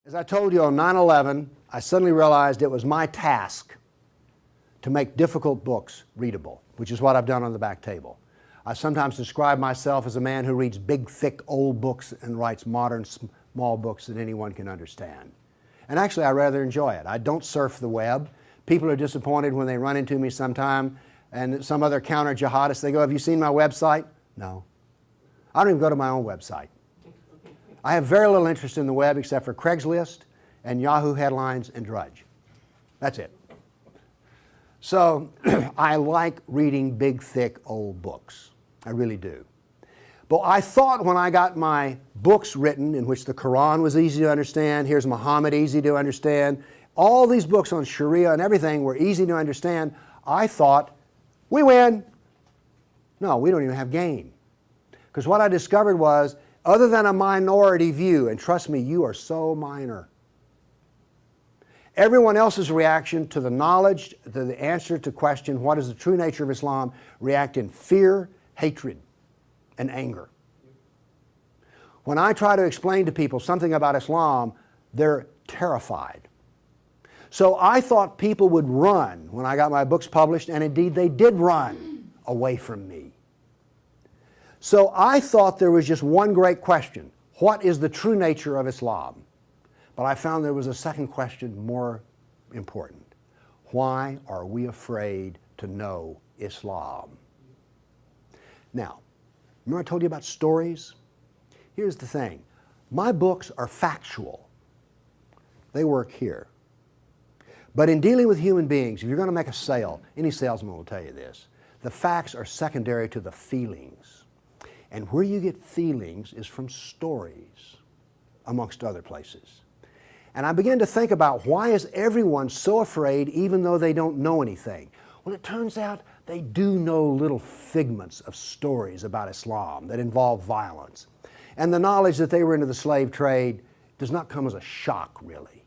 As I told you on 9/11, I suddenly realized it was my task to make difficult books readable, which is what I've done on the back table. I sometimes describe myself as a man who reads big, thick, old books and writes modern, small books that anyone can understand. And actually, I rather enjoy it. I don't surf the web. People are disappointed when they run into me sometime and some other counter-jihadist, they go, "Have you seen my website?" No. I don't even go to my own website. I have very little interest in the web except for Craigslist and Yahoo headlines and Drudge. That's it. So I like reading big, thick, old books. I really do. But I thought when I got my books written in which the Quran was easy to understand, here's Muhammad easy to understand, all these books on Sharia and everything were easy to understand, I thought, we win. No, we don't even have game. Because what I discovered was, other than a minority view, and trust me, you are so minor, everyone else's reaction to the knowledge, to the answer to question, what is the true nature of Islam, react in fear, hatred, and anger. When I try to explain to people something about Islam, they're terrified. So I thought people would run when I got my books published, and indeed they did run away from me. So I thought there was just one great question. What is the true nature of Islam? But I found there was a second question more important. Why are we afraid to know Islam? Now, remember I told you about stories? Here's the thing. My books are factual. They work here. But in dealing with human beings, if you're going to make a sale, any salesman will tell you this, the facts are secondary to the feelings. And where you get feelings is from stories, amongst other places. And I began to think about, why is everyone so afraid even though they don't know anything? Well, it turns out they do know little figments of stories about Islam that involve violence. And the knowledge that they were into the slave trade does not come as a shock, really.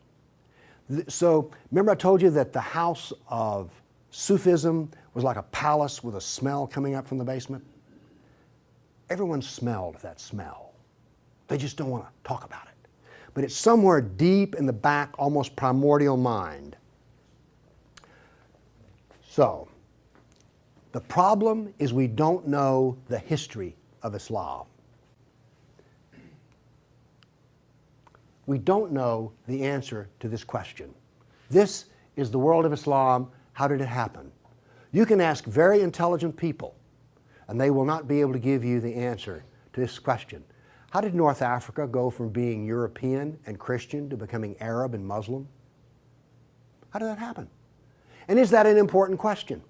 So, remember I told you that the house of Sufism was like a palace with a smell coming up from the basement? Everyone smelled that smell. They just don't want to talk about it. But it's somewhere deep in the back, almost primordial mind. So, the problem is we don't know the history of Islam. We don't know the answer to this question. This is the world of Islam. How did it happen? You can ask very intelligent people, and they will not be able to give you the answer to this question. How did North Africa go from being European and Christian to becoming Arab and Muslim? How did that happen? And is that an important question?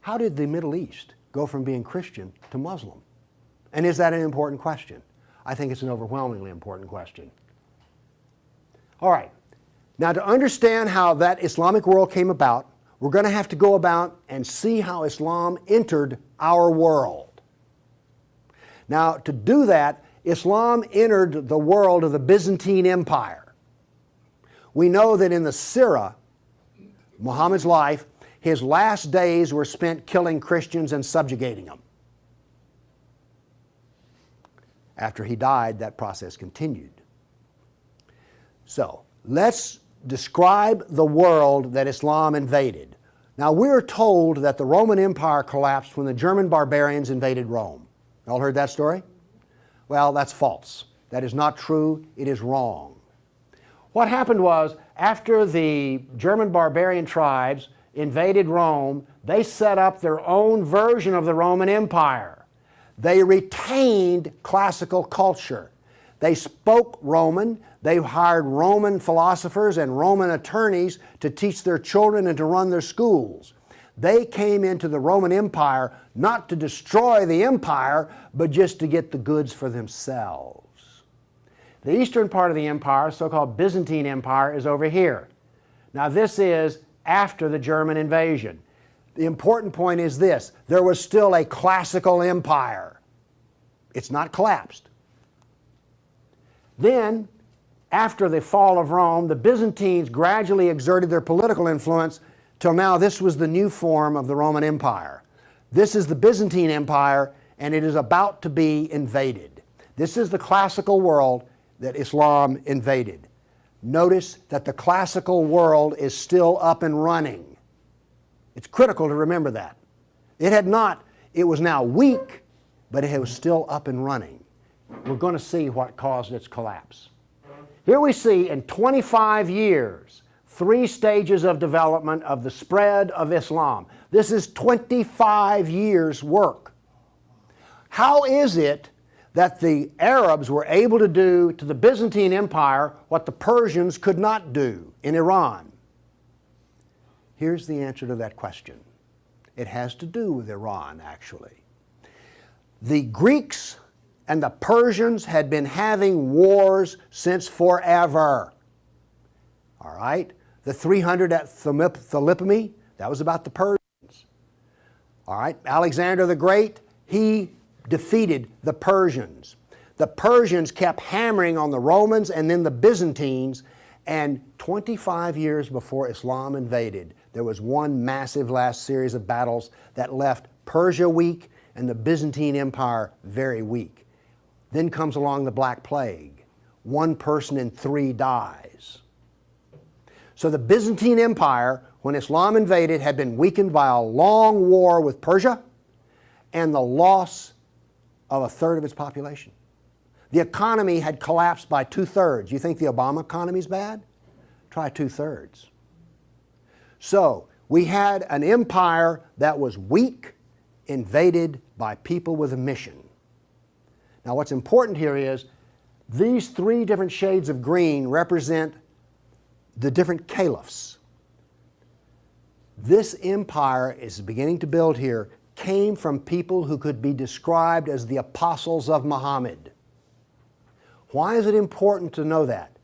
How did the Middle East go from being Christian to Muslim? And is that an important question? I think it's an overwhelmingly important question. All right. Now, to understand how that Islamic world came about, we're going to have to go about and see how Islam entered our world. Now, to do that, Islam entered the world of the Byzantine Empire. We know that in the Sirah, Muhammad's life, his last days were spent killing Christians and subjugating them. After he died, that process continued. So, let's describe the world that Islam invaded. Now, we're told that the Roman Empire collapsed when the German barbarians invaded Rome. You all heard that story? Well, that's false. That is not true. It is wrong. What happened was, after the German barbarian tribes invaded Rome, they set up their own version of the Roman Empire. They retained classical culture. They spoke Roman. They hired Roman philosophers and Roman attorneys to teach their children and to run their schools. They came into the Roman Empire not to destroy the empire, but just to get the goods for themselves. The eastern part of the empire, so-called Byzantine Empire, is over here. Now, this is after the German invasion. The important point is this: there was still a classical empire. It's not collapsed. Then, after the fall of Rome, the Byzantines gradually exerted their political influence till now this was the new form of the Roman Empire. This is the Byzantine Empire, and it is about to be invaded. This is the classical world that Islam invaded. Notice that the classical world is still up and running. It's critical to remember that. It was now weak, but it was still up and running. We're going to see what caused its collapse. Here we see in 25 years, 3 stages of development of the spread of Islam. This is 25 years' work. How is it that the Arabs were able to do to the Byzantine Empire what the Persians could not do in Iran? Here's the answer to that question. It has to do with Iran, actually. The Greeks and the Persians had been having wars since forever. All right? The 300 at Thermopylae, that was about the Persians. All right? Alexander the Great, he defeated the Persians. The Persians kept hammering on the Romans and then the Byzantines, and 25 years before Islam invaded, there was one massive last series of battles that left Persia weak and the Byzantine Empire very weak. Then comes along the Black Plague. 1 person in 3 dies. So the Byzantine Empire, when Islam invaded, had been weakened by a long war with Persia and the loss of 1/3 of its population. The economy had collapsed by 2/3. You think the Obama economy is bad? Try 2/3. So we had an empire that was weak, invaded by people with a mission. Now what's important here is these 3 different shades of green represent the different caliphs. This empire is beginning to build here came from people who could be described as the apostles of Muhammad. Why is it important to know that?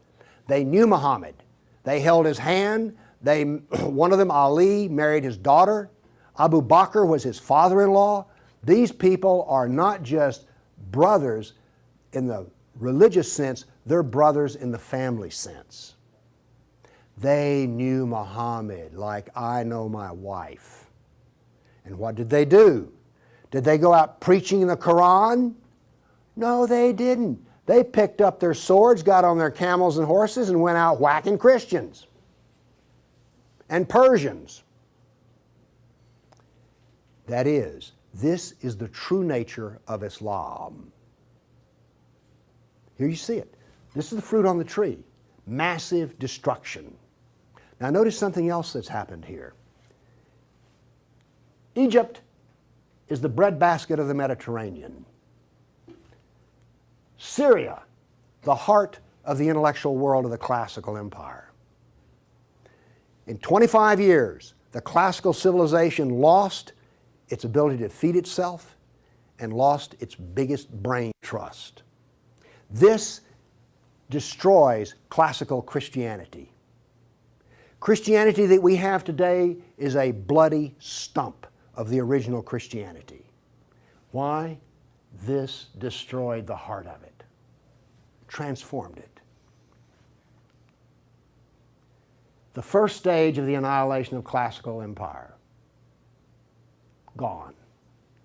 They knew Muhammad. They held his hand. One of them, Ali, married his daughter. Abu Bakr was his father-in-law. These people are not just brothers in the religious sense, they're brothers in the family sense. They knew Muhammad like I know my wife. And what did they do? Did they go out preaching the Quran? No, they didn't. They picked up their swords, got on their camels and horses, and went out whacking Christians and Persians. That is, this is the true nature of Islam. Here you see it. This is the fruit on the tree. Massive destruction. Now notice something else that's happened here. Egypt is the breadbasket of the Mediterranean. Syria, the heart of the intellectual world of the classical empire. In 25 years, the classical civilization lost its ability to feed itself and lost its biggest brain trust. This destroys classical Christianity. Christianity that we have today is a bloody stump of the original Christianity. Why? This destroyed the heart of it, transformed it. The first stage of the annihilation of classical empire, gone.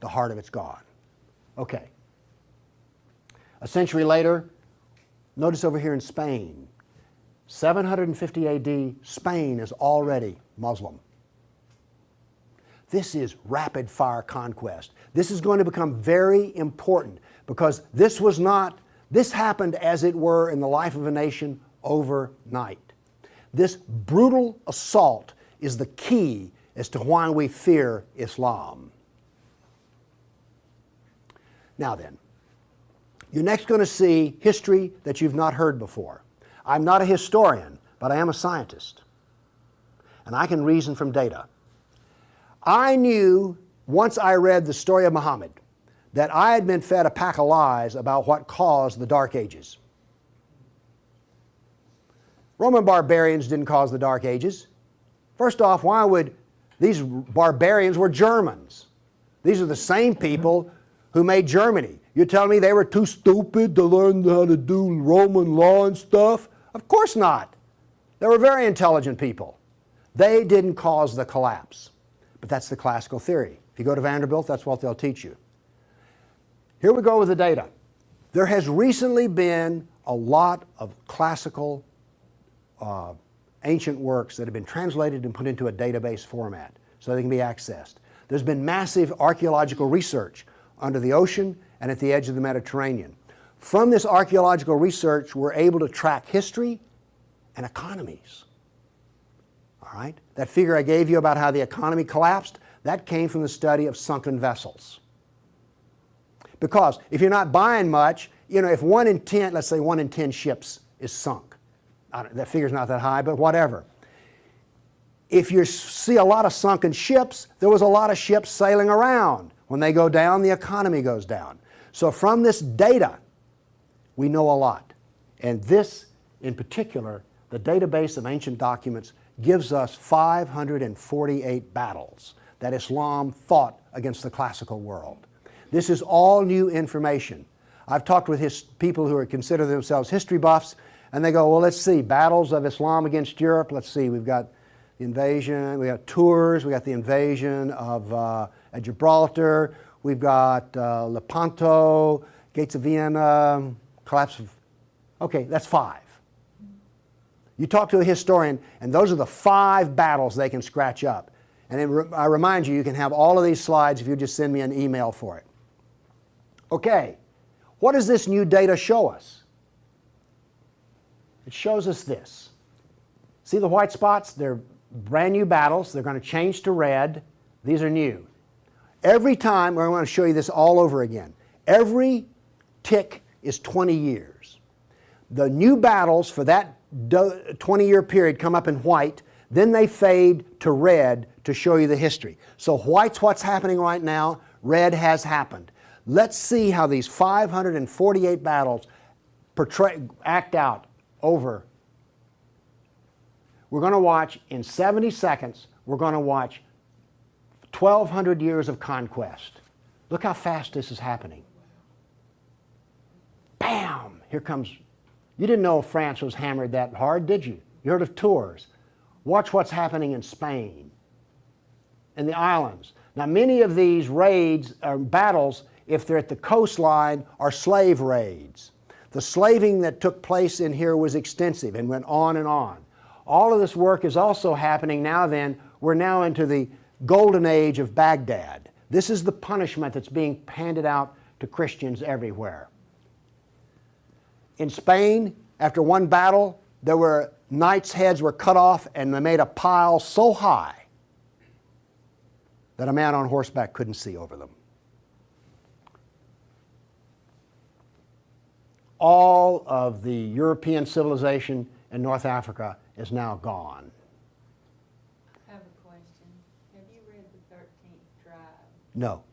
The heart of it's gone. Okay. A century later, notice over here in Spain, 750 AD, Spain is already Muslim. This is rapid fire conquest. This is going to become very important because this happened as it were in the life of a nation overnight. This brutal assault is the key as to why we fear Islam. Now then, you're next going to see history that you've not heard before. I'm not a historian, but I am a scientist. And I can reason from data. I knew, once I read the story of Muhammad, that I had been fed a pack of lies about what caused the Dark Ages. Roman barbarians didn't cause the Dark Ages. First off, why would these barbarians were Germans? These are the same people who made Germany. You're telling me they were too stupid to learn how to do Roman law and stuff? Of course not. They were very intelligent people. They didn't cause the collapse. But that's the classical theory. If you go to Vanderbilt, that's what they'll teach you. Here we go with the data. There has recently been a lot of classical ancient works that have been translated and put into a database format so they can be accessed. There's been massive archaeological research under the ocean and at the edge of the Mediterranean. From this archaeological research, we're able to track history and economies. All right? That figure I gave you about how the economy collapsed, that came from the study of sunken vessels. Because if you're not buying much, if 1 in 10, let's say 1 in 10 ships is sunk, that figure's not that high, but whatever. If you see a lot of sunken ships, there was a lot of ships sailing around. When they go down, the economy goes down. So from this data, we know a lot. And this, in particular, the database of ancient documents, gives us 548 battles that Islam fought against the classical world. This is all new information. I've talked with people who consider themselves history buffs, and they go, well, let's see, battles of Islam against Europe. Let's see, we've got the invasion, we got Tours, we got the invasion of at Gibraltar, we've got Lepanto, Gates of Vienna, collapse of, okay, that's 5. You talk to a historian, and those are the 5 battles they can scratch up. And I remind you, you can have all of these slides if you just send me an email for it. Okay, what does this new data show us? It shows us this. See the white spots? They're brand new battles. They're going to change to red. These are new. Every time, I want to show you this all over again. Every tick is 20 years. The new battles for that 20-year period come up in white, then they fade to red to show you the history. So white's what's happening right now, red has happened. Let's see how these 548 battles act out over. We're going to watch, in 70 seconds, we're going to watch 1,200 years of conquest. Look how fast this is happening. Bam! Here comes, you didn't know France was hammered that hard, did you? You heard of Tours. Watch what's happening in Spain and the islands. Now, many of these raids or battles, if they're at the coastline, are slave raids. The slaving that took place in here was extensive and went on and on. All of this work is also happening now then. We're now into the golden age of Baghdad. This is the punishment that's being handed out to Christians everywhere. In Spain, after one battle, there were knights' heads were cut off and they made a pile so high that a man on horseback couldn't see over them. All of the European civilization in North Africa is now gone. I have a question. Have you read the 13th tribe? No.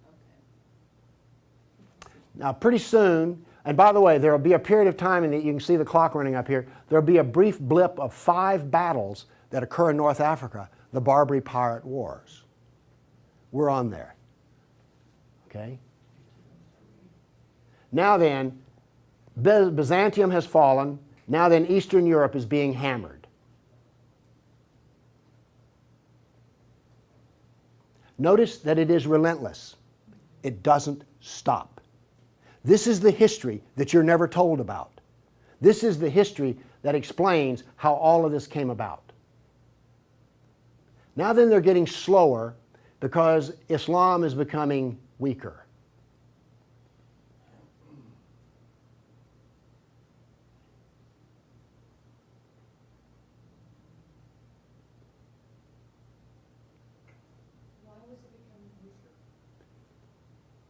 Okay. Now, pretty soon, and by the way, there will be a period of time, and you can see the clock running up here, there will be a brief blip of 5 battles that occur in North Africa, the Barbary Pirate Wars. We're on there. Okay? Now then, Byzantium has fallen. Now then, Eastern Europe is being hammered. Notice that it is relentless. It doesn't stop. This is the history that you're never told about. This is the history that explains how all of this came about. Now then, they're getting slower because Islam is becoming weaker.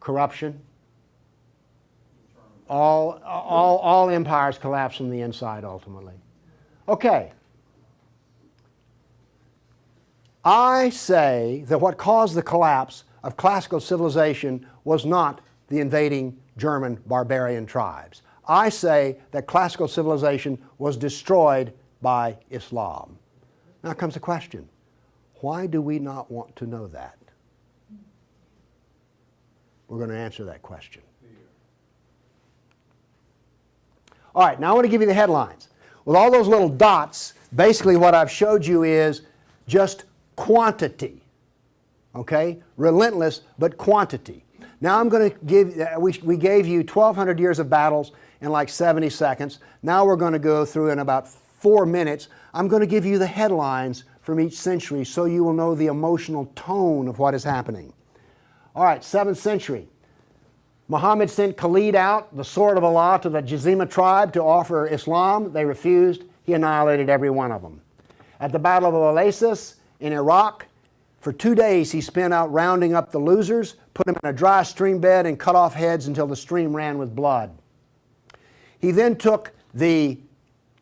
Corruption. All empires collapse from the inside ultimately. Okay. I say that what caused the collapse of classical civilization was not the invading German barbarian tribes. I say that classical civilization was destroyed by Islam. Now comes the question, why do we not want to know that? We're going to answer that question. All right, now I want to give you the headlines. With all those little dots, basically what I've showed you is just quantity. Okay? Relentless, but quantity. Now I'm going to give, we gave you 1,200 years of battles in like 70 seconds. Now we're going to go through in about 4 minutes. I'm going to give you the headlines from each century so you will know the emotional tone of what is happening. All right, 7th century. Muhammad sent Khalid out, the sword of Allah, to the Jazima tribe to offer Islam. They refused. He annihilated every one of them. At the Battle of Oasis in Iraq, for 2 days he spent out rounding up the losers, put them in a dry stream bed, and cut off heads until the stream ran with blood. He then took the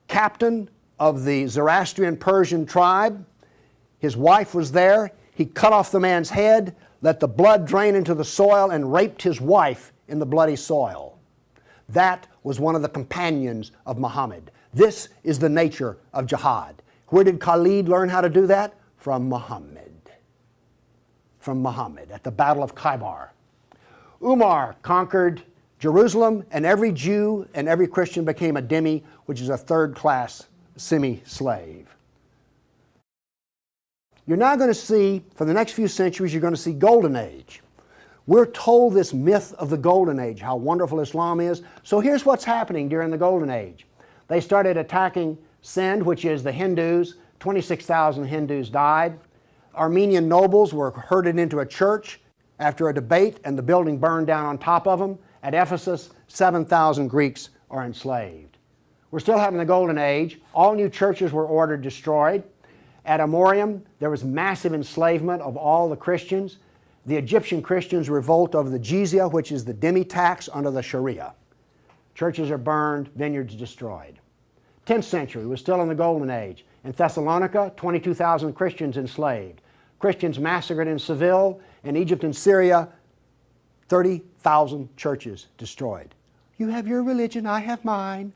captain of the Zoroastrian Persian tribe. His wife was there. He cut off the man's head, let the blood drain into the soil, and raped his wife in the bloody soil. That was one of the companions of Muhammad. This is the nature of jihad. Where did Khalid learn how to do that? From Muhammad. From Muhammad at the Battle of Khaybar. Umar conquered Jerusalem, and every Jew and every Christian became a dhimmi, which is a third-class semi-slave. You're now going to see, for the next few centuries, you're going to see Golden Age. We're told this myth of the Golden Age, how wonderful Islam is. So here's what's happening during the Golden Age. They started attacking Sind, which is the Hindus. 26,000 Hindus died. Armenian nobles were herded into a church after a debate, and the building burned down on top of them. At Ephesus, 7,000 Greeks are enslaved. We're still having the Golden Age. All new churches were ordered destroyed. At Amorium, there was massive enslavement of all the Christians. The Egyptian Christians revolt over the jizya, which is the dhimmi tax under the Sharia. Churches are burned, vineyards destroyed. 10th century was still in the Golden Age. In Thessalonica, 22,000 Christians enslaved. Christians massacred in Seville. In Egypt and Syria, 30,000 churches destroyed. You have your religion, I have mine.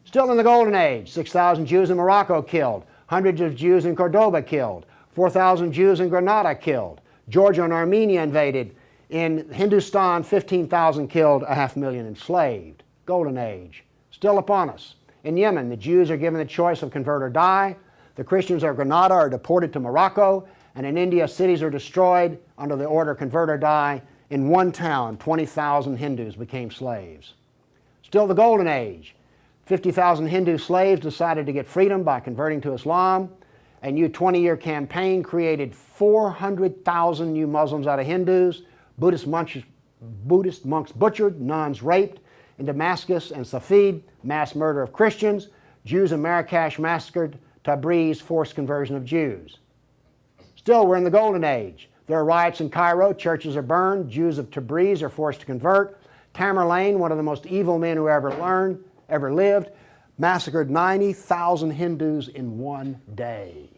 Still in the Golden Age, 6,000 Jews in Morocco killed, hundreds of Jews in Cordoba killed, 4,000 Jews in Granada killed, Georgia and Armenia invaded. In Hindustan, 15,000 killed, 500,000 enslaved. Golden Age, still upon us. In Yemen, the Jews are given the choice of convert or die. The Christians of Granada are deported to Morocco. And in India, cities are destroyed under the order convert or die. In one town, 20,000 Hindus became slaves. Still the Golden Age. 50,000 Hindu slaves decided to get freedom by converting to Islam. A new 20-year campaign created 400,000 new Muslims out of Hindus. Buddhist monks butchered, nuns raped. In Damascus and Safed, mass murder of Christians. Jews in Marrakesh massacred. Tabriz, forced conversion of Jews. Still, we're in the Golden Age. There are riots in Cairo. Churches are burned. Jews of Tabriz are forced to convert. Tamerlane, one of the most evil men who ever lived, massacred 90,000 Hindus in one day.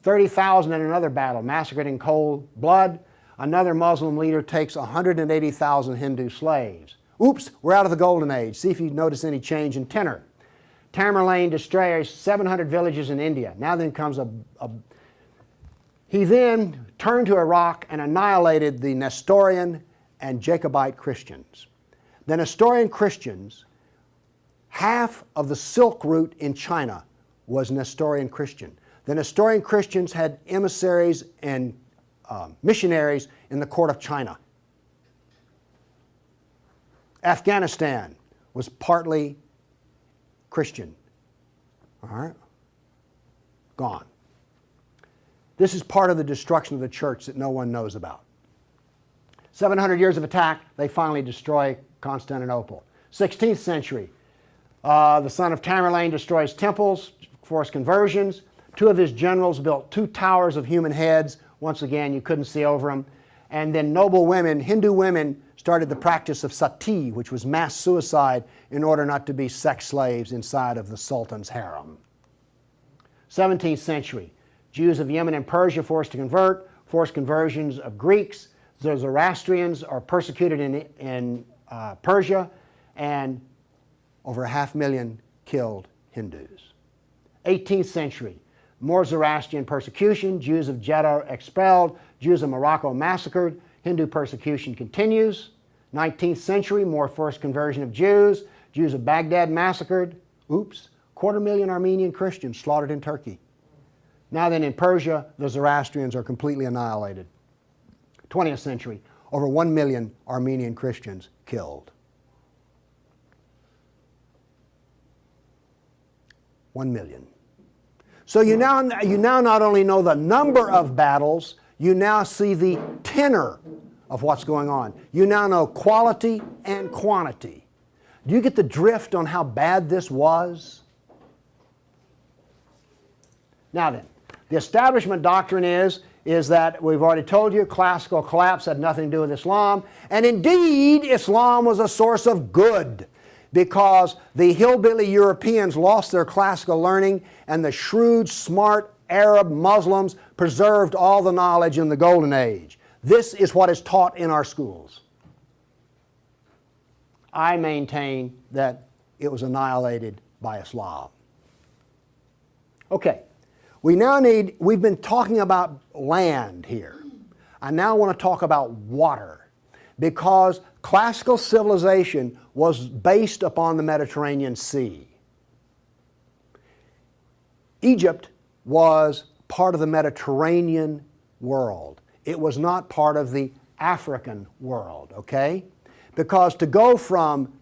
30,000 in another battle, massacred in cold blood. Another Muslim leader takes 180,000 Hindu slaves. Oops, we're out of the Golden Age. See if you notice any change in tenor. Tamerlane destroys 700 villages in India. Now then comes He then turned to Iraq and annihilated the Nestorian and Jacobite Christians. The Nestorian Christians, half of the Silk Route in China was Nestorian Christian. The Nestorian Christians had emissaries and missionaries in the court of China. Afghanistan was partly Christian. All right? Gone. This is part of the destruction of the church that no one knows about. 700 years of attack, they finally destroy Constantinople. 16th century, the son of Tamerlane destroys temples, forced conversions. Two of his generals built 2 towers of human heads. Once again, you couldn't see over them. And then noble women, Hindu women, started the practice of sati, which was mass suicide in order not to be sex slaves inside of the Sultan's harem. 17th century, Jews of Yemen and Persia forced to convert, forced conversions of Greeks. The Zoroastrians are persecuted in Persia, and over 500,000 killed Hindus. 18th century, more Zoroastrian persecution, Jews of Jeddah expelled, Jews of Morocco massacred, Hindu persecution continues. 19th century, more forced conversion of Jews, Jews of Baghdad massacred. Oops, 250,000 Armenian Christians slaughtered in Turkey. Now then in Persia, the Zoroastrians are completely annihilated. 20th century, over 1 million Armenian Christians killed. 1 million. So you now not only know the number of battles, you now see the tenor of what's going on. You now know quality and quantity. Do you get the drift on how bad this was? Now then, the establishment doctrine is that we've already told you classical collapse had nothing to do with Islam, and indeed Islam was a source of good, because the hillbilly Europeans lost their classical learning and the shrewd, smart Arab Muslims preserved all the knowledge in the Golden Age. This is what is taught in our schools. I maintain that it was annihilated by Islam. Okay, we've been talking about land here. I now want to talk about water, because classical civilization was based upon the Mediterranean Sea. Egypt was part of the Mediterranean world. It was not part of the African world, okay? Because to go from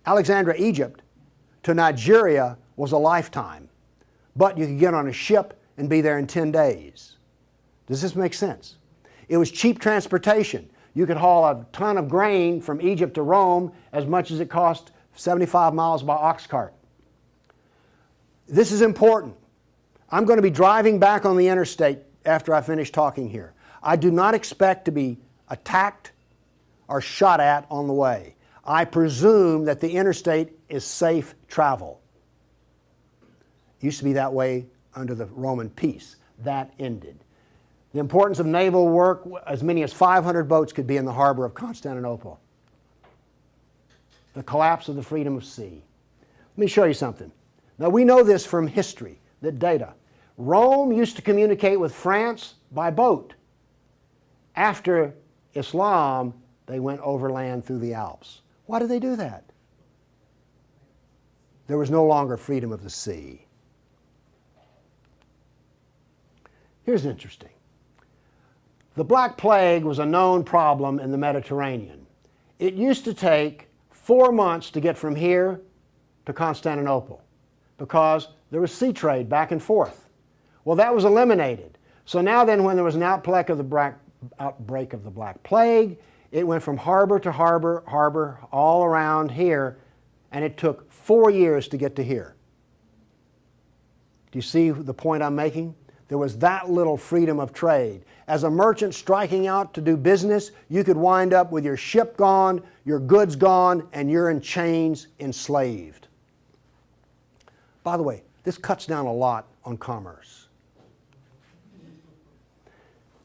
Alexandria, Egypt to Nigeria was a lifetime. But you could get on a ship and be there in 10 days. Does this make sense? It was cheap transportation. You could haul a ton of grain from Egypt to Rome as much as it cost 75 miles by ox cart. This is important. I'm going to be driving back on the interstate after I finish talking here. I do not expect to be attacked or shot at on the way. I presume that the interstate is safe travel. It used to be that way under the Roman peace. That ended. The importance of naval work, as many as 500 boats could be in the harbor of Constantinople. The collapse of the freedom of sea. Let me show you something. Now we know this from history, the data. Rome used to communicate with France by boat. After Islam, they went overland through the Alps. Why did they do that? There was no longer freedom of the sea. Here's interesting. The Black Plague was a known problem in the Mediterranean. It used to take 4 months to get from here to Constantinople because there was sea trade back and forth. Well, that was eliminated. So now then, when there was an outbreak of the Black Plague, it went from harbor to harbor, all around here, and it took 4 years to get to here. Do you see the point I'm making? There was that little freedom of trade. As a merchant striking out to do business, you could wind up with your ship gone, your goods gone, and you're in chains, enslaved. By the way, this cuts down a lot on commerce.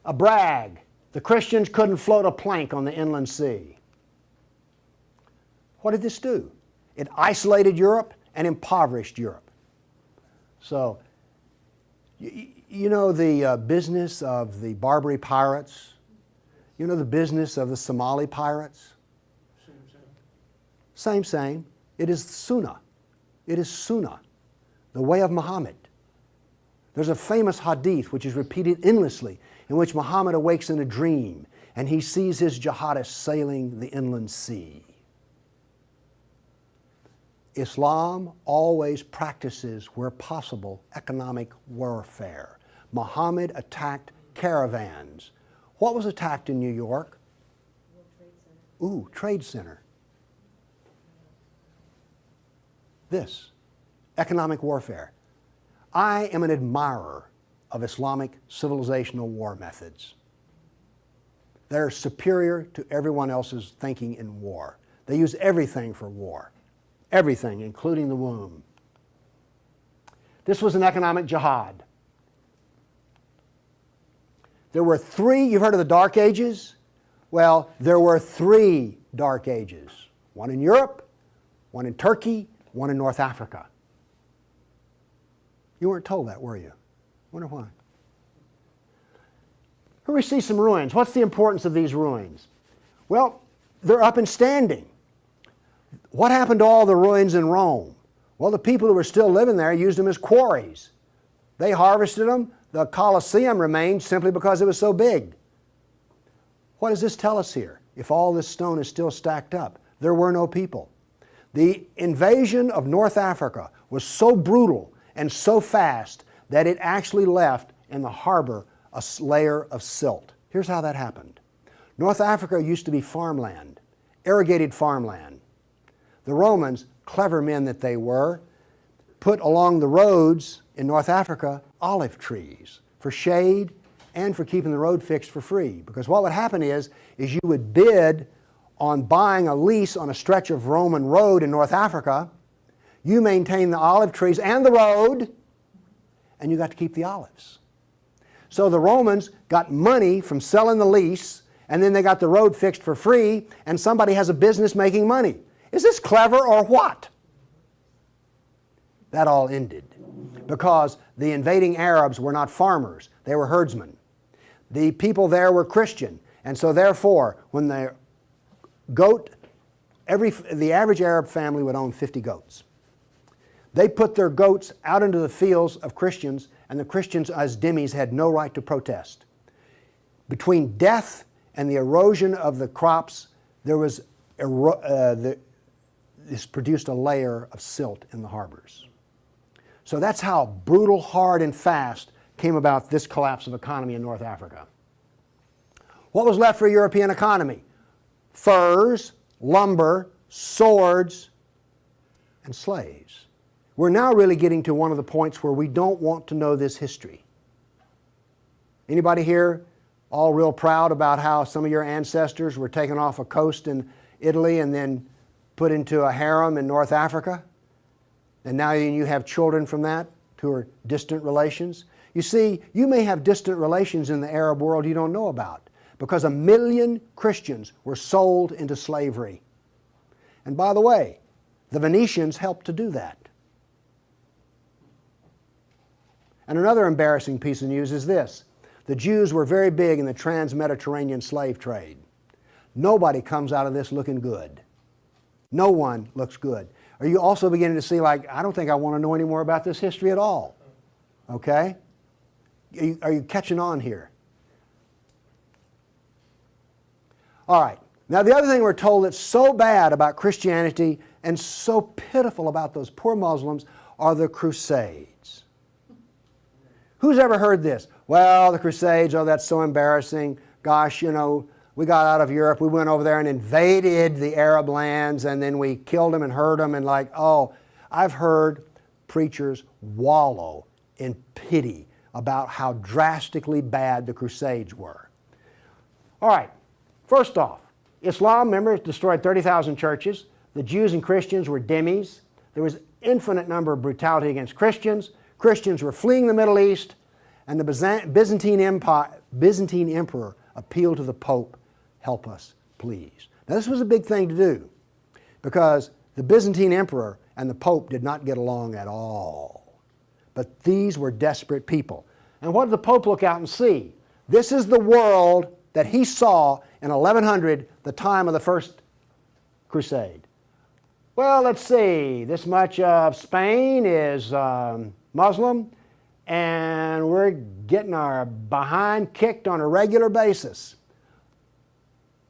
A brag. The Christians couldn't float a plank on the inland sea. What did this do? It isolated Europe and impoverished Europe. So, you know the business of the Barbary pirates? You know the business of the Somali pirates? Same. It is Sunnah. It is Sunnah, the way of Muhammad. There's a famous hadith which is repeated endlessly, in which Muhammad awakes in a dream and he sees his jihadists sailing the inland sea. Islam always practices, where possible, economic warfare. Muhammad attacked caravans. What was attacked in New York? Ooh, Trade Center. This, economic warfare. I am an admirer of Islamic civilizational war methods. They're superior to everyone else's thinking in war. They use everything for war. Everything, including the womb. This was an economic jihad. There were three, you've heard of the Dark Ages? Well, there were 3 Dark Ages. One in Europe, one in Turkey, one in North Africa. You weren't told that, were you? Wonder why. Here we see some ruins. What's the importance of these ruins? Well, they're up and standing. What happened to all the ruins in Rome? Well, the people who were still living there used them as quarries. They harvested them. The Colosseum remained simply because it was so big. What does this tell us here? If all this stone is still stacked up, there were no people. The invasion of North Africa was so brutal and so fast that it actually left in the harbor a layer of silt. Here's how that happened. North Africa used to be farmland, irrigated farmland. The Romans, clever men that they were, put along the roads in North Africa olive trees for shade and for keeping the road fixed for free. Because what would happen is you would bid on buying a lease on a stretch of Roman road in North Africa. You maintain the olive trees and the road, and you got to keep the olives. So the Romans got money from selling the lease, and then they got the road fixed for free, and somebody has a business making money. Is this clever or what? That all ended because the invading Arabs were not farmers, they were herdsmen. The people there were Christian, and so therefore when the average Arab family would own 50 goats. They put their goats out into the fields of Christians, and the Christians as dhimmis had no right to protest. Between death and the erosion of the crops, there was this produced a layer of silt in the harbors. So that's how brutal, hard, and fast came about this collapse of economy in North Africa. What was left for a European economy? Furs, lumber, swords, and slaves. We're now really getting to one of the points where we don't want to know this history. Anybody here all real proud about how some of your ancestors were taken off a coast in Italy and then put into a harem in North Africa? And now you have children from that who are distant relations? You see, you may have distant relations in the Arab world you don't know about because 1 million Christians were sold into slavery. And by the way, the Venetians helped to do that. And another embarrassing piece of news is this. The Jews were very big in the trans-Mediterranean slave trade. Nobody comes out of this looking good. No one looks good. Are you also beginning to see, like, I don't think I want to know any more about this history at all? Okay? Are you catching on here? All right. Now, the other thing we're told that's so bad about Christianity and so pitiful about those poor Muslims are the Crusades. Who's ever heard this? Well, the Crusades, oh, that's so embarrassing. Gosh, you know, we got out of Europe, we went over there and invaded the Arab lands, and then we killed them and hurt them, and like, oh, I've heard preachers wallow in pity about how drastically bad the Crusades were. All right, first off, Islam, remember, destroyed 30,000 churches. The Jews and Christians were dhimmis. There was infinite number of brutality against Christians. Christians were fleeing the Middle East, and the Byzantine emperor appealed to the Pope, help us, please. Now this was a big thing to do because the Byzantine emperor and the Pope did not get along at all. But these were desperate people. And what did the Pope look out and see? This is the world that he saw in 1100, the time of the First Crusade. Well, let's see, this much of Spain is Muslim, and we're getting our behind kicked on a regular basis.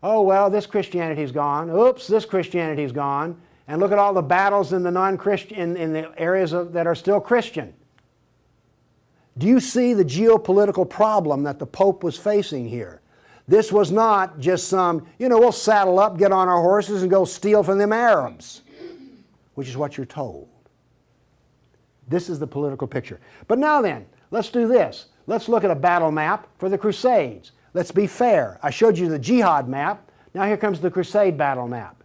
Oh, well, this Christianity's gone. Oops, this Christianity's gone. And look at all the battles in the non-Christian, in the areas that are still Christian. Do you see the geopolitical problem that the Pope was facing here? This was not just some, we'll saddle up, get on our horses, and go steal from them Arabs, which is what you're told. This is the political picture. But now then, let's do this. Let's look at a battle map for the Crusades. Let's be fair. I showed you the jihad map. Now here comes the Crusade battle map.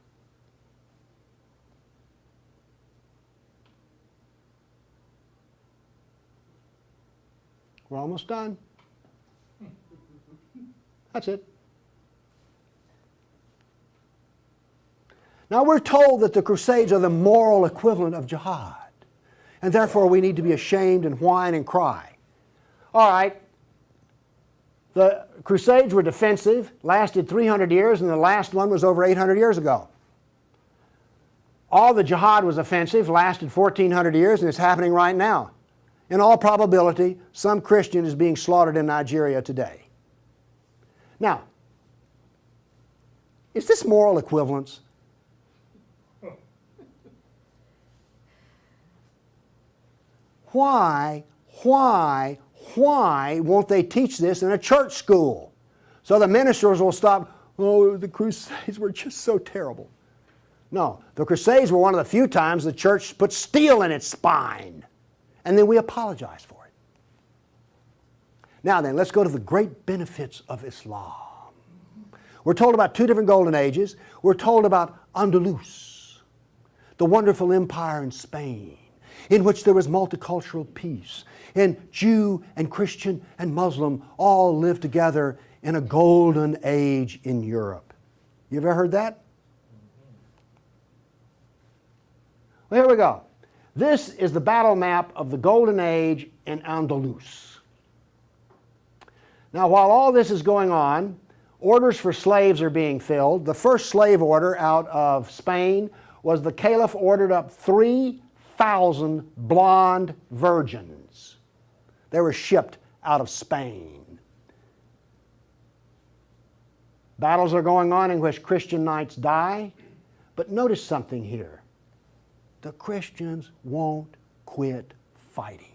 We're almost done. That's it. Now we're told that the Crusades are the moral equivalent of jihad. And therefore we need to be ashamed and whine and cry. All right. The Crusades were defensive, lasted 300 years, and the last one was over 800 years ago. All the jihad was offensive, lasted 1,400 years, and it's happening right now. In all probability, some Christian is being slaughtered in Nigeria today. Now, Is this moral equivalence? Why won't they teach this in a church school? So the ministers will stop, oh, the Crusades were just so terrible. No, the Crusades were one of the few times the church put steel in its spine. And then we apologize for it. Now then, let's go to the great benefits of Islam. We're told about two different golden ages. We're told about Andalus, the wonderful empire in Spain, in which there was multicultural peace, and Jew and Christian and Muslim all lived together in a golden age in Europe. You ever heard that? Well, here we go. This is the battle map of the golden age in Andalus. Now, while all this is going on, orders for slaves are being filled. The first slave order out of Spain was the Caliph ordered up 3,000 blonde virgins. They were shipped out of Spain. Battles are going on in which Christian knights die. But notice something here. The Christians won't quit fighting.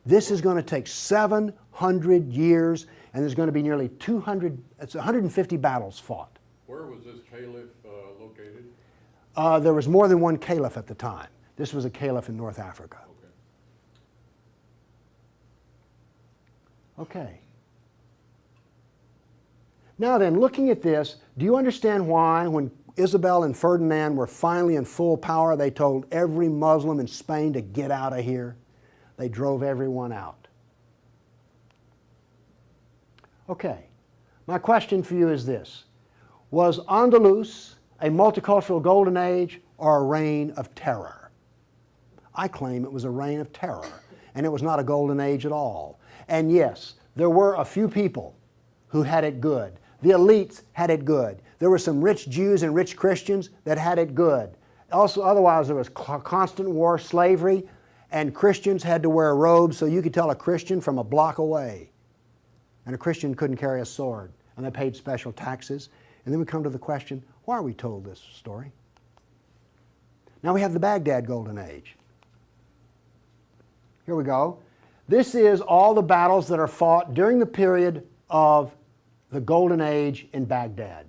This is going to take 700 years, and there's going to be nearly 150 battles fought. Where was this caliph located? There was more than one caliph at the time. This was a caliph in North Africa. Okay. Now then, looking at this, do you understand why when Isabel and Ferdinand were finally in full power, they told every Muslim in Spain to get out of here? They drove everyone out. Okay. My question for you is this. Was Andalus a multicultural golden age or a reign of terror? I claim it was a reign of terror, and it was not a golden age at all. And yes, there were a few people who had it good. The elites had it good. There were some rich Jews and rich Christians that had it good. Also, otherwise, there was constant war, slavery, and Christians had to wear robes so you could tell a Christian from a block away. And a Christian couldn't carry a sword, and they paid special taxes. And then we come to the question, why are we told this story? Now we have the Baghdad Golden Age. Here we go. This is all the battles that are fought during the period of the Golden Age in Baghdad.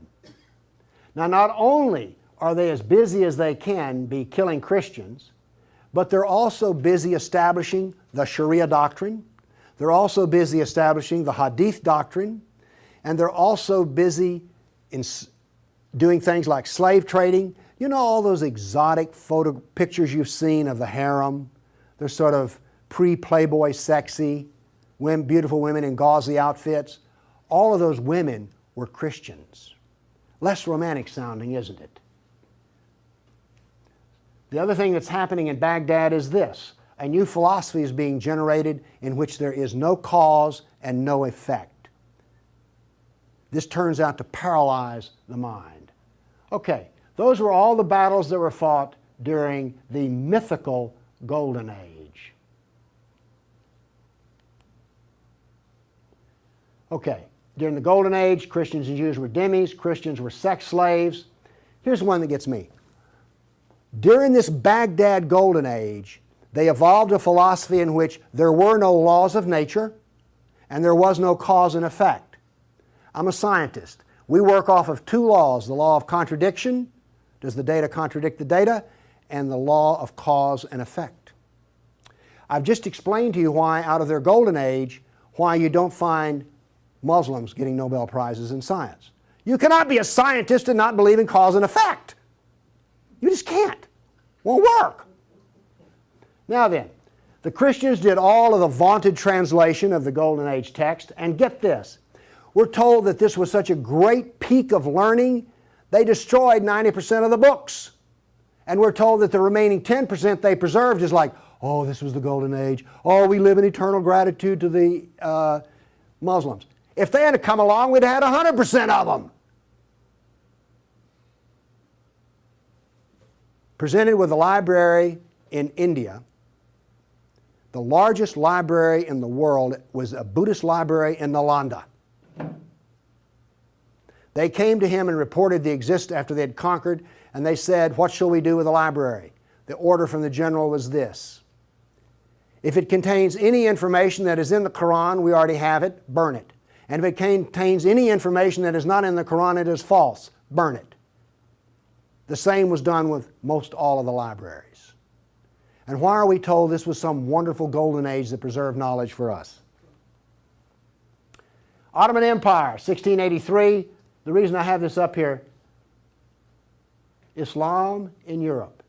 Now, not only are they as busy as they can be killing Christians, but they're also busy establishing the Sharia doctrine. They're also busy establishing the Hadith doctrine. And they're also busy in doing things like slave trading. You know all those exotic photo pictures you've seen of the harem? They're sort of pre-Playboy sexy, beautiful women in gauzy outfits. All of those women were Christians. Less romantic sounding, isn't it? The other thing that's happening in Baghdad is this. A new philosophy is being generated in which there is no cause and no effect. This turns out to paralyze the mind. Okay, those were all the battles that were fought during the mythical Golden Age. Okay, during the Golden Age, Christians and Jews were dhimmis, Christians were sex slaves. Here's one that gets me. During this Baghdad Golden Age, they evolved a philosophy in which there were no laws of nature and there was no cause and effect. I'm a scientist. We work off of two laws, the law of contradiction, does the data contradict the data, and the law of cause and effect. I've just explained to you why, out of their Golden Age, why you don't find Muslims getting Nobel Prizes in science. You cannot be a scientist and not believe in cause and effect. You just can't. Won't work. Now then, the Christians did all of the vaunted translation of the Golden Age text, and get this. We're told that this was such a great peak of learning, they destroyed 90% of the books. And we're told that the remaining 10% they preserved is like, oh, this was the Golden Age. Oh, we live in eternal gratitude to the Muslims. If they had come along, we'd have had 100% of them. Presented with a library in India, the largest library in the world was a Buddhist library in Nalanda. They came to him and reported the existence after they had conquered, and they said, what shall we do with the library? The order from the general was this: if it contains any information that is in the Quran, we already have it, burn it. And if it contains any information that is not in the Quran, it is false, burn it. The same was done with most all of the libraries. And why are we told this was some wonderful golden age that preserved knowledge for us? Ottoman Empire, 1683. The reason I have this up here, Islam in Europe.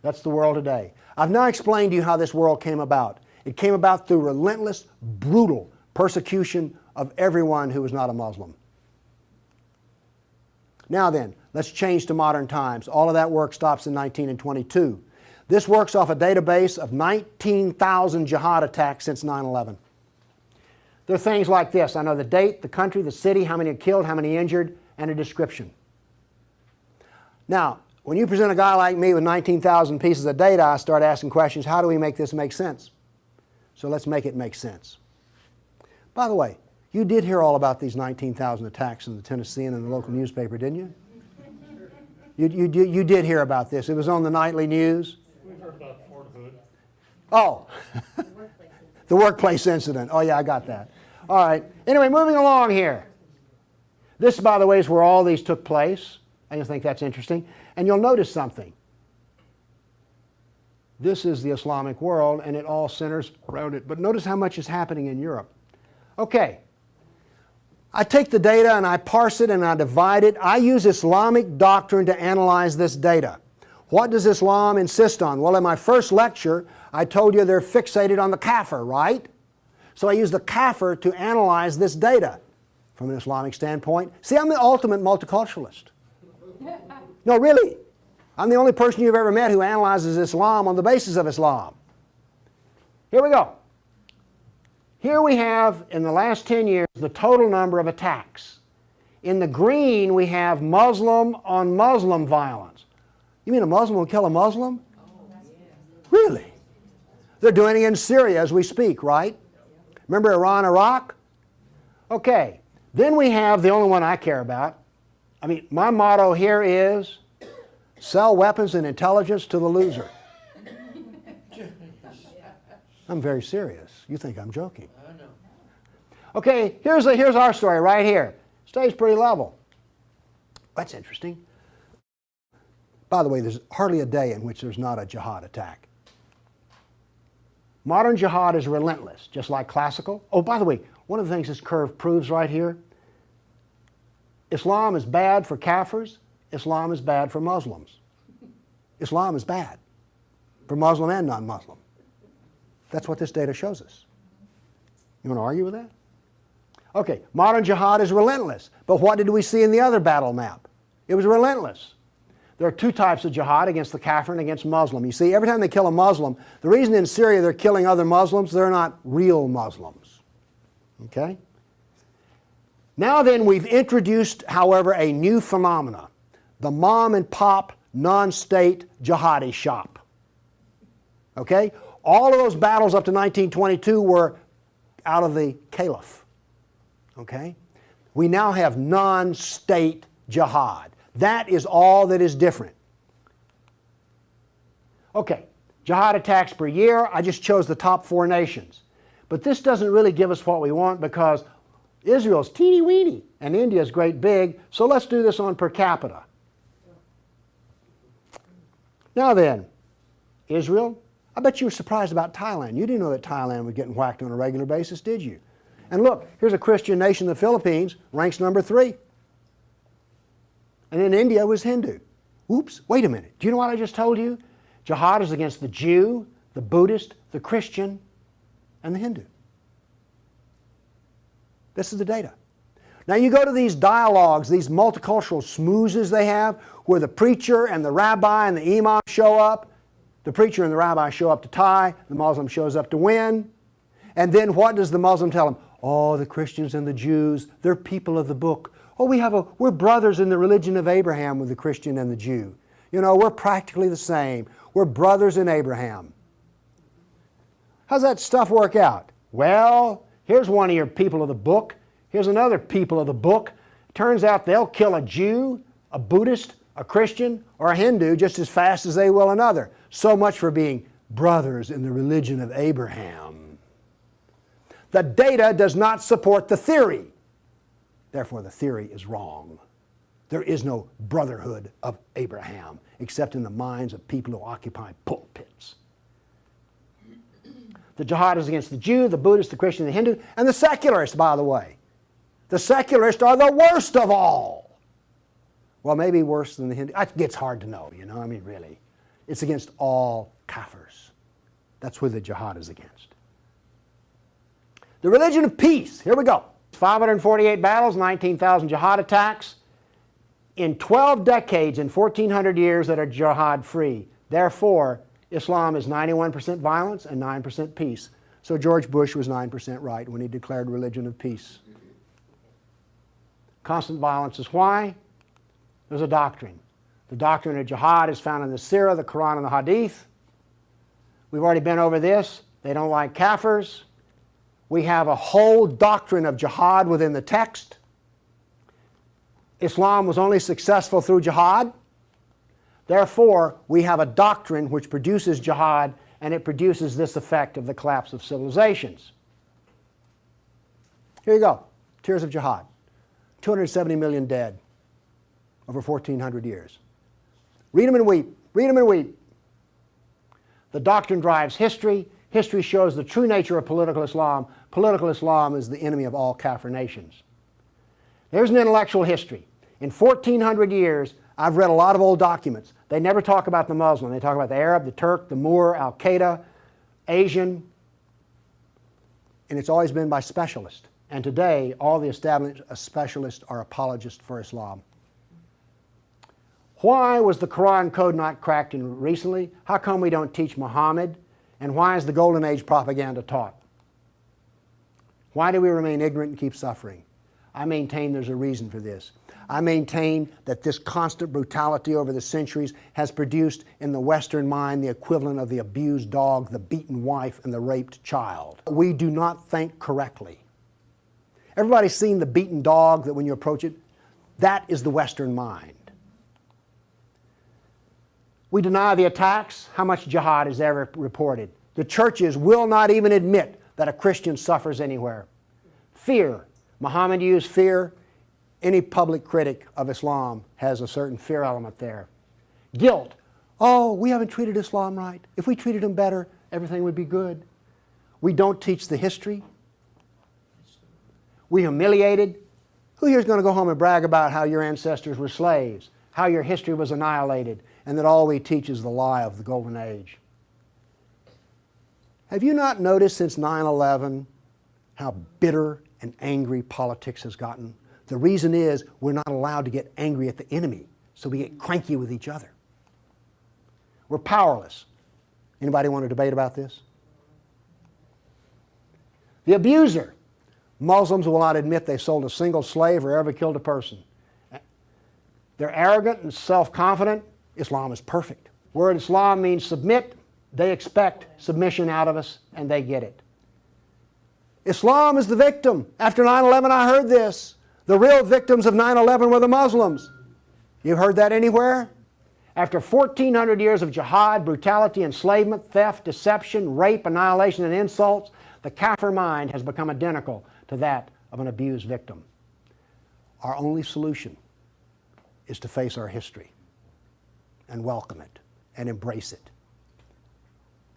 That's the world today. I've now explained to you how this world came about. It came about through relentless, brutal persecution of everyone who was not a Muslim. Now then, let's change to modern times. All of that work stops in 1922. This works off a database of 19,000 jihad attacks since 9/11. There are things like this. I know the date, the country, the city, how many are killed, how many injured, and a description. Now, when you present a guy like me with 19,000 pieces of data, I start asking questions. How do we make this make sense? So let's make it make sense. By the way, you did hear all about these 19,000 attacks in the Tennessean and the local newspaper, didn't you? You did hear about this. It was on the nightly news. We've heard about Fort Hood. Oh, the workplace incident. Oh yeah, I got that. All right. Anyway, moving along here. This, by the way, is where all these took place. I just think that's interesting. And you'll notice something. This is the Islamic world, and it all centers around it. But notice how much is happening in Europe. Okay. I take the data and I parse it and I divide it. I use Islamic doctrine to analyze this data. What does Islam insist on? Well, in my first lecture, I told you they're fixated on the kafir, right? So I use the kafir to analyze this data from an Islamic standpoint. See, I'm the ultimate multiculturalist. No, really. I'm the only person you've ever met who analyzes Islam on the basis of Islam. Here we go. Here we have, in the last 10 years, the total number of attacks. In the green, we have Muslim on Muslim violence. You mean a Muslim will kill a Muslim? Really? They're doing it in Syria as we speak, right? Remember Iran, Iraq? Okay. Then we have the only one I care about. I mean, my motto here is sell weapons and intelligence to the loser. I'm very serious. You think I'm joking. I know. Okay, here's our story right here. Stays pretty level. That's interesting. By the way, there's hardly a day in which there's not a jihad attack. Modern jihad is relentless, just like classical. Oh, by the way, one of the things this curve proves right here, Islam is bad for Kafirs, Islam is bad for Muslims. Islam is bad for Muslim and non-Muslim. That's what this data shows us. You want to argue with that? Okay, modern jihad is relentless. But what did we see in the other battle map? It was relentless. There are two types of jihad, against the kafir and against Muslim. You see, every time they kill a Muslim, the reason in Syria they're killing other Muslims, they're not real Muslims. Okay? Now then, we've introduced, however, a new phenomena. The mom and pop non-state jihadi shop. Okay? All of those battles up to 1922 were out of the caliph. Okay? We now have non-state jihad. That is all that is different. Okay, jihad attacks per year. I just chose the top 4 nations. But this doesn't really give us what we want because Israel's teeny weeny and India's great big, so let's do this on per capita. Now then, Israel, I bet you were surprised about Thailand. You didn't know that Thailand was getting whacked on a regular basis, did you? And look, here's a Christian nation, the Philippines, ranks number 3. And then India was Hindu. Oops, wait a minute. Do you know what I just told you? Jihad is against the Jew, the Buddhist, the Christian, and the Hindu. This is the data. Now you go to these dialogues, these multicultural smoozes they have, where the preacher and the rabbi and the imam show up. The preacher and the rabbi show up to tie, the Muslim shows up to win. And then what does the Muslim tell them? Oh, the Christians and the Jews, they're people of the book. Oh, we're brothers in the religion of Abraham with the Christian and the Jew. You know, we're practically the same. We're brothers in Abraham. How's that stuff work out? Well, here's one of your people of the book. Here's another people of the book. Turns out they'll kill a Jew, a Buddhist, a Christian, or a Hindu just as fast as they will another. So much for being brothers in the religion of Abraham. The data does not support the theory. Therefore, the theory is wrong. There is no brotherhood of Abraham except in the minds of people who occupy pulpits. The jihad is against the Jew, the Buddhist, the Christian, the Hindu, and the secularists, by the way. The secularists are the worst of all. Well, maybe worse than the Hindu. It gets hard to know, I mean, really. It's against all kafirs. That's who the jihad is against. The religion of peace. Here we go. 548 battles, 19,000 jihad attacks. In 12 decades, in 1,400 years that are jihad-free. Therefore, Islam is 91% violence and 9% peace. So George Bush was 9% right when he declared religion of peace. Constant violence is why? There's a doctrine. The doctrine of jihad is found in the Sirah, the Quran, and the Hadith. We've already been over this. They don't like kafirs. We have a whole doctrine of jihad within the text. Islam was only successful through jihad. Therefore, we have a doctrine which produces jihad, and it produces this effect of the collapse of civilizations. Here you go. Tears of jihad. 270 million dead over 1,400 years. Read them and weep. Read them and weep. The doctrine drives history. History shows the true nature of political Islam. Political Islam is the enemy of all Kafir nations. There's an intellectual history. In 1,400 years, I've read a lot of old documents. They never talk about the Muslim. They talk about the Arab, the Turk, the Moor, Al-Qaeda, Asian. And it's always been by specialists. And today, all the established specialists are apologists for Islam. Why was the Quran code not cracked in recently? How come we don't teach Muhammad? And why is the Golden Age propaganda taught? Why do we remain ignorant and keep suffering? I maintain there's a reason for this. I maintain that this constant brutality over the centuries has produced in the Western mind the equivalent of the abused dog, the beaten wife, and the raped child. We do not think correctly. Everybody's seen the beaten dog that when you approach it, that is the Western mind. We deny the attacks. How much jihad is ever reported? The churches will not even admit that a Christian suffers anywhere. Fear. Muhammad used fear. Any public critic of Islam has a certain fear element there. Guilt. Oh, we haven't treated Islam right. If we treated them better, everything would be good. We don't teach the history. We humiliated. Who here is going to go home and brag about how your ancestors were slaves, how your history was annihilated, and that all we teach is the lie of the Golden Age? Have you not noticed since 9/11 how bitter and angry politics has gotten? The reason is we're not allowed to get angry at the enemy, so we get cranky with each other. We're powerless. Anybody want to debate about this? The abuser. Muslims will not admit they sold a single slave or ever killed a person. They're arrogant and self-confident. Islam is perfect. Word Islam means submit. They expect submission out of us, and they get it. Islam is the victim. After 9/11, I heard this. The real victims of 9/11 were the Muslims. You've heard that anywhere? After 1,400 years of jihad, brutality, enslavement, theft, deception, rape, annihilation, and insults, the Kafir mind has become identical to that of an abused victim. Our only solution is to face our history and welcome it and embrace it.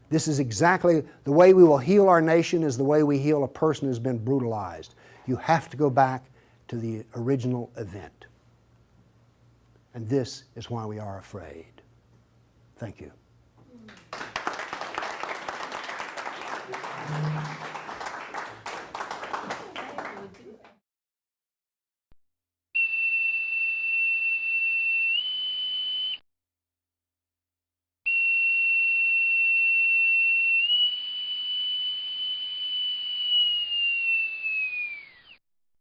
This is exactly the way we will heal our nation, is the way we heal a person who's been brutalized. You have to go back to the original event. And this is why we are afraid. Thank you.